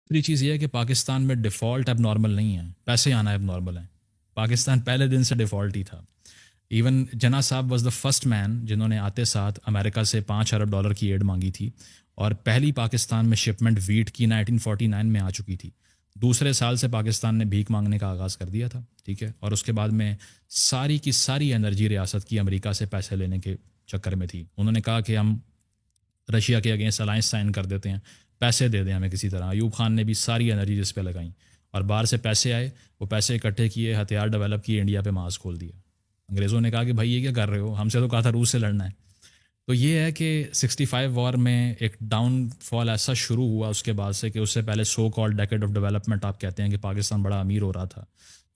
دوسری چیز یہ ہے کہ پاکستان میں ڈیفالٹ اب نارمل نہیں ہے، پیسے آنا اب نارمل ہے۔ پاکستان پہلے دن سے ڈیفالٹ ہی تھا۔ ایون جناح صاحب واز دا فرسٹ مین جنہوں نے آتے ساتھ امریکہ سے $5 ارب کی ایڈ مانگی تھی، اور پہلی پاکستان میں شپمنٹ ویٹ کی 1949 میں آ چکی تھی۔ دوسرے سال سے پاکستان نے بھیک مانگنے کا آغاز کر دیا تھا، ٹھیک ہے، اور اس کے بعد میں ساری کی ساری انرجی ریاست کی امریکہ سے پیسے لینے کے چکر میں تھی۔ انہوں نے کہا کہ ہم رشیا کے اگینسٹ الائنس سائن کر دیتے ہیں، پیسے دے دیں ہمیں کسی طرح۔ ایوب خان نے بھی ساری انرجی جس پہ لگائیں، اور باہر سے پیسے آئے، وہ پیسے اکٹھے کیے، ہتھیار ڈیولپ کیے، انڈیا پہ مارز کھول دیا۔ انگریزوں نے کہا کہ بھائی یہ کیا کر رہے ہو، ہم سے تو کہا تھا روس سے لڑنا ہے۔ تو یہ ہے کہ 65 وار میں ایک ڈاؤن فال ایسا شروع ہوا اس کے بعد سے کہ اس سے پہلے سو کال ڈیکیڈ آف ڈیولپمنٹ آپ کہتے ہیں کہ پاکستان بڑا امیر ہو رہا تھا،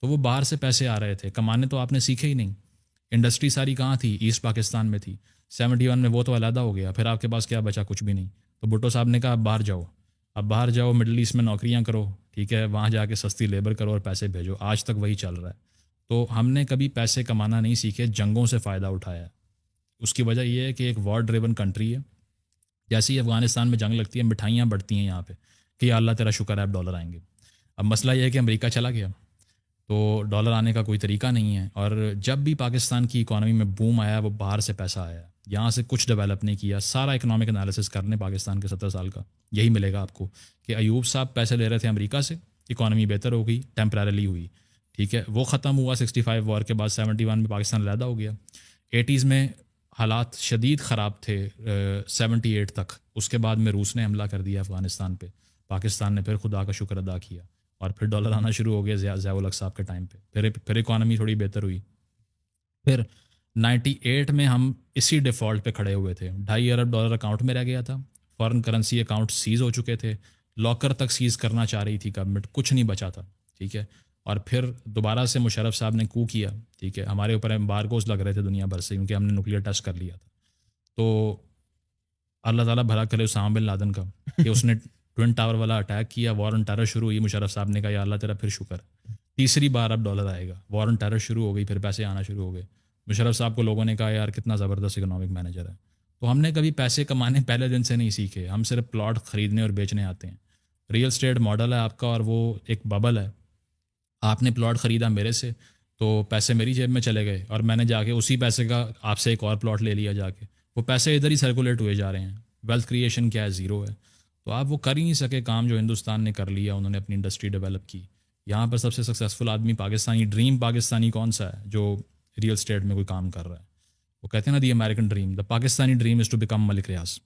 تو وہ باہر سے پیسے آ رہے تھے، کمانے تو آپ نے سیکھے ہی نہیں۔ انڈسٹری ساری کہاں تھی؟ ایسٹ پاکستان میں تھی۔ 71 میں وہ تو علیحدہ ہو گیا، پھر آپ کے پاس کیا بچا؟ کچھ بھی نہیں۔ تو بھٹو صاحب نے کہا اب باہر جاؤ، اب باہر جاؤ، مڈل ایسٹ میں نوکریاں کرو، ٹھیک ہے، وہاں جا کے سستی لیبر کرو اور پیسے بھیجو۔ آج تک وہی چل رہا ہے۔ تو ہم نے کبھی پیسے کمانا نہیں سیکھے، جنگوں سے فائدہ اٹھایا ہے۔ اس کی وجہ یہ ہے کہ ایک وار ڈریون کنٹری ہے۔ جیسے ہی افغانستان میں جنگ لگتی ہے، مٹھائیاں بڑھتی ہیں یہاں پہ کہ یا اللہ تیرا شکر ہے اب ڈالر آئیں گے۔ اب مسئلہ یہ ہے کہ امریکہ چلا گیا تو ڈالر آنے کا کوئی طریقہ نہیں ہے، اور جب بھی پاکستان کی اکانومی میں بوم آیا وہ باہر سے پیسہ آیا، یہاں سے کچھ ڈیولپ نہیں کیا۔ سارا اکنامک انالیسس کرنے پاکستان کے 70 سال کا یہی ملے گا آپ کو کہ ایوب صاحب پیسے لے رہے تھے امریکہ سے، اکانومی بہتر ہو گئی، ٹیمپرریلی ہوئی، ٹھیک ہے، وہ ختم ہوا 65 وار کے بعد۔ 71 میں پاکستان علیحدہ ہو گیا۔ 80s میں حالات شدید خراب تھے 78 تک، اس کے بعد میں روس نے حملہ کر دیا افغانستان پہ، پاکستان نے پھر خدا کا شکر ادا کیا، اور پھر ڈالر آنا شروع ہو گیا ضیاء الحق صاحب کے ٹائم پہ، پھر اکانومی تھوڑی بہتر ہوئی۔ پھر 98 میں ہم اسی ڈیفالٹ پہ کھڑے ہوئے تھے، $2.5 ارب اکاؤنٹ میں رہ گیا تھا، فارن کرنسی اکاؤنٹ سیز ہو چکے تھے، لاکر تک سیز کرنا چاہ رہی تھی گورنمنٹ، کچھ نہیں بچا تھا، ٹھیک ہے۔ اور پھر دوبارہ سے مشرف صاحب نے کو کیا، ٹھیک ہے، ہمارے اوپر ایمبارگوز لگ رہے تھے دنیا بھر سے کیونکہ ہم نے نیوکلیر ٹیسٹ کر لیا تھا۔ تو اللہ تعالیٰ بھلا کرے اسامہ بن لادن کا کہ اس نے ٹوئن ٹاور والا اٹیک کیا، وار آن ٹیرر شروع ہوئی، مشرف صاحب نے کہا یا اللہ تیرا پھر شکر، تیسری بار اب ڈالر آئے گا، وار آن ٹیرر شروع ہو گئی، پھر پیسے آنا شروع ہو گئے۔ مشرف صاحب کو لوگوں نے کہا یار کتنا زبردست اکنامک مینیجر ہے۔ تو ہم نے کبھی پیسے کمانے پہلے دن سے نہیں سیکھے، ہم صرف پلاٹ خریدنے اور بیچنے آتے ہیں۔ ریئل اسٹیٹ ماڈل ہے آپ کا، اور وہ ایک ببل ہے۔ آپ نے پلاٹ خریدا میرے سے تو پیسے میری جیب میں چلے گئے، اور میں نے جا کے اسی پیسے کا آپ سے ایک اور پلاٹ لے لیا جا کے، وہ پیسے ادھر ہی سرکولیٹ ہوئے جا رہے ہیں۔ ویلتھ کریشن کیا ہے؟ زیرو ہے۔ تو آپ وہ کر ہی نہیں سکے کام جو ہندوستان نے کر لیا، انہوں نے اپنی انڈسٹری ڈیولپ کی۔ یہاں پر سب سے سکسیزفل آدمی پاکستانی، ڈریم پاکستانی کون سا ہے جو ریئل اسٹیٹ میں کوئی کام کر رہا ہے؟ وہ کہتے ہیں نا the American dream, the Pakistani dream is to become Malik Riyadh.